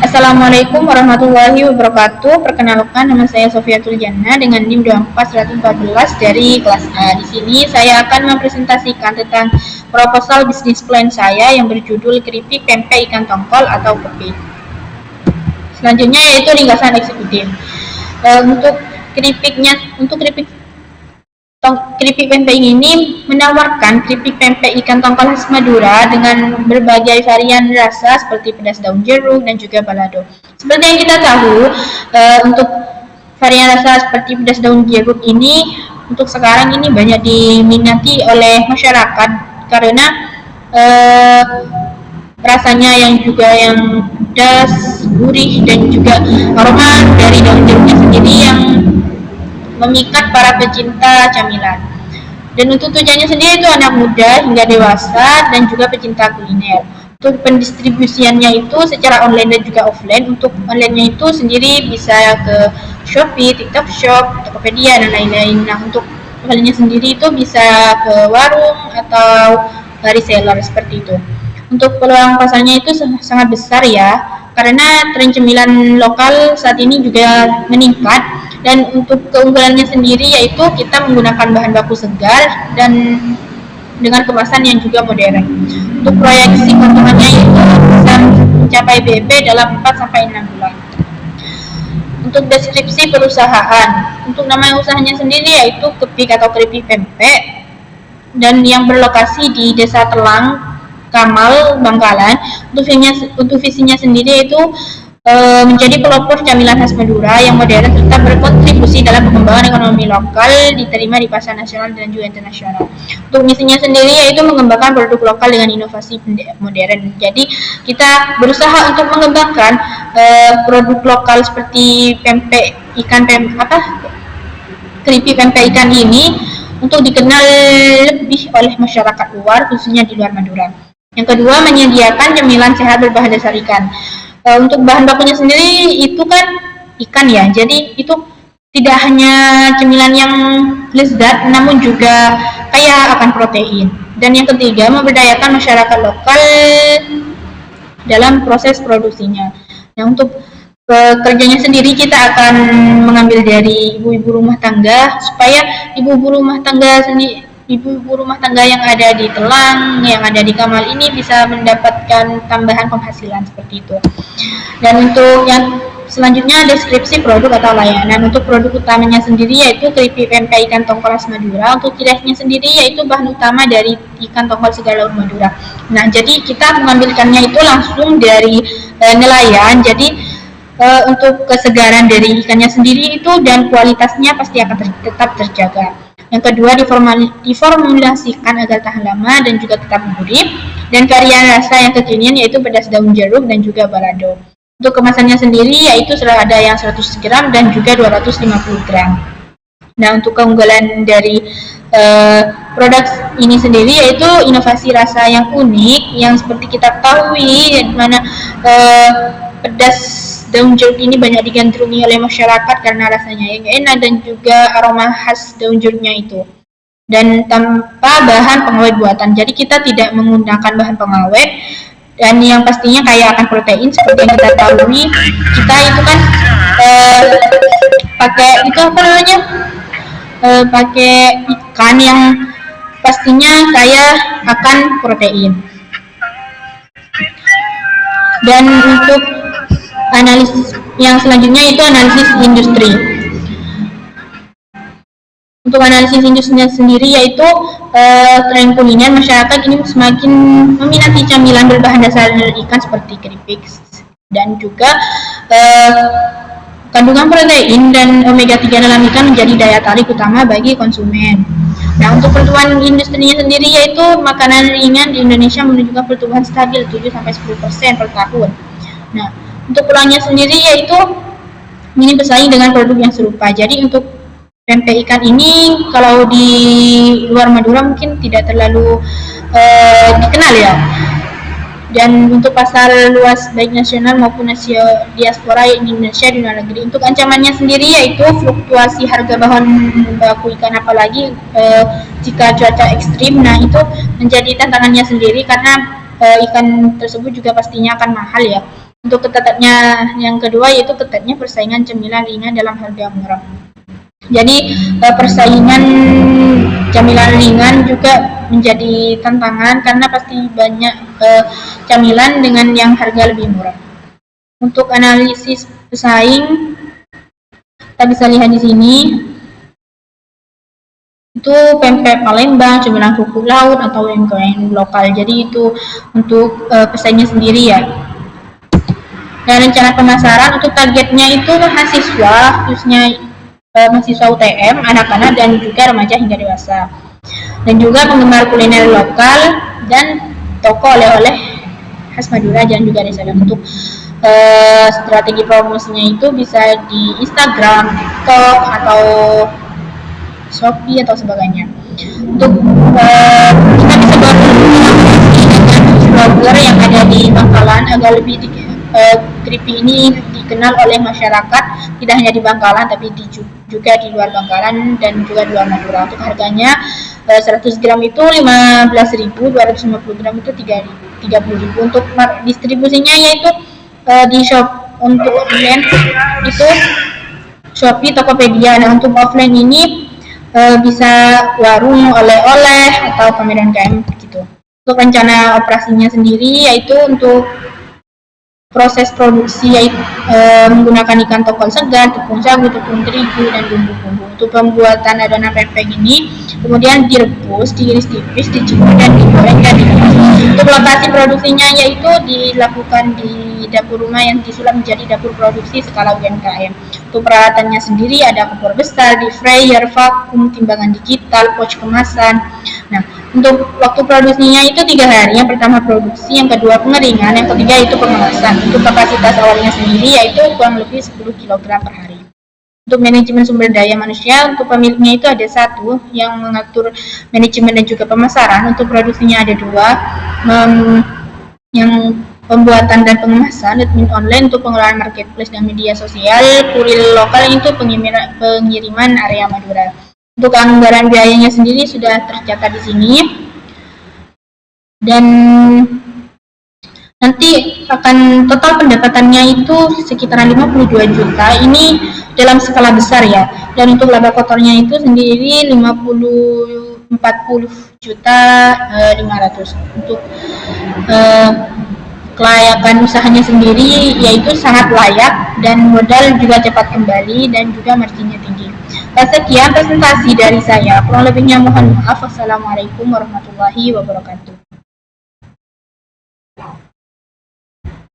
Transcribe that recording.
Assalamualaikum warahmatullahi wabarakatuh. Perkenalkan, nama saya Sofiatul Jannah dengan NIM 24114 dari kelas A. Di sini saya akan mempresentasikan tentang proposal bisnis plan saya yang berjudul keripik pempek ikan tongkol atau kepik. Selanjutnya yaitu ringkasan eksekutif. Untuk keripik pempek ini menawarkan keripik pempek ikan tongkol khas Madura dengan berbagai varian rasa seperti pedas daun jeruk dan juga balado. Seperti yang kita tahu, untuk varian rasa seperti pedas daun jeruk ini untuk sekarang ini banyak diminati oleh masyarakat karena rasanya yang pedas, gurih, dan juga aroma dari daun jeruknya sendiri yang memikat para pecinta camilan. Dan untuk tujuannya sendiri itu anak muda hingga dewasa dan juga pecinta kuliner. Untuk pendistribusiannya itu secara online dan juga offline. Untuk online-nya itu sendiri bisa ke Shopee, TikTok Shop, Tokopedia, dan lain-lain. Nah, untuk offline-nya sendiri itu bisa ke warung atau reseller seperti itu. Untuk peluang pasarnya itu sangat besar ya, karena tren cemilan lokal saat ini juga meningkat. Dan untuk keunggulannya sendiri yaitu kita menggunakan bahan baku segar dan dengan kemasan yang juga modern. Untuk proyeksi keuntungannya itu bisa mencapai BEP dalam 4-6 bulan. Untuk deskripsi perusahaan, untuk nama usahanya sendiri yaitu kepik atau keripik pempek dan yang berlokasi di Desa Telang, Kamal, Bangkalan. Untuk visinya sendiri yaitu menjadi pelopor camilan khas Madura yang modern serta berkontribusi dalam pengembangan ekonomi lokal, diterima di pasar nasional dan juga internasional. Untuk misinya sendiri yaitu mengembangkan produk lokal dengan inovasi modern. Jadi kita berusaha untuk mengembangkan produk lokal seperti keripik pempek ikan ini untuk dikenal lebih oleh masyarakat luar, khususnya di luar Madura. Yang kedua, menyediakan cemilan sehat berbahan dasar ikan. Untuk bahan bakunya sendiri itu kan ikan ya, jadi itu tidak hanya cemilan yang lezat namun juga kaya akan protein. Dan yang ketiga, memberdayakan masyarakat lokal dalam proses produksinya. Nah, untuk kerjanya sendiri kita akan mengambil dari ibu-ibu rumah tangga supaya ibu-ibu rumah tangga yang ada di Telang, yang ada di Kamal ini bisa mendapatkan tambahan penghasilan seperti itu. Dan untuk yang selanjutnya deskripsi produk atau layanan. Untuk produk utamanya sendiri yaitu keripik pempek ikan tongkol khas Madura. Untuk ciri khasnya sendiri yaitu bahan utama dari ikan tongkol segar laut Madura. Nah, jadi kita mengambilkannya itu langsung dari nelayan. Jadi untuk kesegaran dari ikannya sendiri itu dan kualitasnya pasti akan tetap terjaga. Yang kedua, diformulasikan agar tahan lama dan juga tetap gurih. Dan varian rasa yang kekinian yaitu pedas daun jeruk dan juga balado. Untuk kemasannya sendiri yaitu sudah ada yang 100 gram dan juga 250 gram. Nah, untuk keunggulan dari produk ini sendiri yaitu inovasi rasa yang unik yang seperti kita ketahui, di mana pedas daun jeruk ini banyak digandrungi oleh masyarakat karena rasanya yang enak dan juga aroma khas daun jeruknya itu. Dan tanpa bahan pengawet buatan, jadi kita tidak menggunakan bahan pengawet dan yang pastinya kaya akan protein seperti yang kita ketahui. Kita itu kan pakai ikan yang pastinya kaya akan protein. Dan untuk analisis yang selanjutnya itu analisis industri. Untuk analisis industrinya sendiri yaitu tren kuliner masyarakat ini semakin meminati camilan berbahan dasar ikan seperti keripik dan juga kandungan protein dan omega 3 dalam ikan menjadi daya tarik utama bagi konsumen. Nah, untuk pertumbuhan industrinya sendiri yaitu makanan ringan di Indonesia menunjukkan pertumbuhan stabil 7-10% per tahun. Nah, untuk peluangnya sendiri yaitu ingin bersaing dengan produk yang serupa. Jadi untuk pempek ikan ini kalau di luar Madura mungkin tidak terlalu dikenal ya. Dan untuk pasar luas baik nasional maupun diaspora Indonesia di luar negeri. Untuk ancamannya sendiri yaitu fluktuasi harga bahan baku ikan, apalagi jika cuaca ekstrim. Nah, itu menjadi tantangannya sendiri karena ikan tersebut juga pastinya akan mahal ya. Untuk ketatnya yang kedua yaitu ketatnya persaingan cemilan ringan dalam harga murah. Jadi persaingan camilan ringan juga menjadi tantangan karena pasti banyak camilan dengan yang harga lebih murah. Untuk analisis pesaing, kita bisa lihat di sini itu pempek Palembang, cemilan kuku laut atau UMKM lokal. Jadi itu untuk pesaingnya sendiri ya. Dan rencana pemasaran untuk targetnya itu mahasiswa, khususnya mahasiswa UTM, anak-anak dan juga remaja hingga dewasa. Dan juga penggemar kuliner lokal dan toko oleh-oleh khas Madura dan juga desa. Untuk strategi promosinya itu bisa di Instagram, TikTok atau Shopee atau sebagainya. Untuk kita bisa blogger yang ada di Bangkalan agar lebih keripik ini dikenal oleh masyarakat tidak hanya di Bangkalan tapi juga di luar Bangkalan dan juga di luar Madura. Untuk harganya 100 gram itu 15.000, 250 gram itu 30.000. Untuk distribusinya yaitu di shop untuk online itu Shopee, Tokopedia. Nah untuk offline ini bisa warung, oleh-oleh atau pameran UMKM gitu. Untuk rencana operasinya sendiri yaitu untuk proses produksi yaitu menggunakan ikan tokol segar, tepung sagu, tepung terigu dan bumbu-bumbu. Untuk pembuatan adonan pempek ini kemudian direbus, diiris tipis, dicuci dan digoreng dan dikemas. Untuk lokasi produksinya yaitu dilakukan di dapur rumah yang disulap menjadi dapur produksi skala UMKM. Untuk peralatannya sendiri ada kompor besar, deep fryer, vakum, timbangan digital, pouch kemasan. Nah, untuk waktu produksinya itu 3 hari. Yang pertama produksi, yang kedua pengeringan, yang ketiga itu pengemasan. Untuk kapasitas awalnya sendiri yaitu kurang lebih 10 kg per hari. Untuk manajemen sumber daya manusia, untuk pemiliknya itu ada satu yang mengatur manajemen dan juga pemasaran. Untuk produksinya ada 2, yang pembuatan dan pengemasan, admin online untuk pengelolaan marketplace dan media sosial, kurir lokal itu pengiriman area Madura. Untuk anggaran biayanya sendiri sudah tercatat di sini. Dan nanti akan total pendapatannya itu sekitaran 52 juta. Ini dalam skala besar ya. Dan untuk laba kotornya itu sendiri 40 juta 500. Untuk kelayakan usahanya sendiri yaitu sangat layak dan modal juga cepat kembali dan juga marginnya tinggi. Sekian presentasi dari saya. Kurang lebihnya mohon maaf. Wassalamualaikum warahmatullahi wabarakatuh.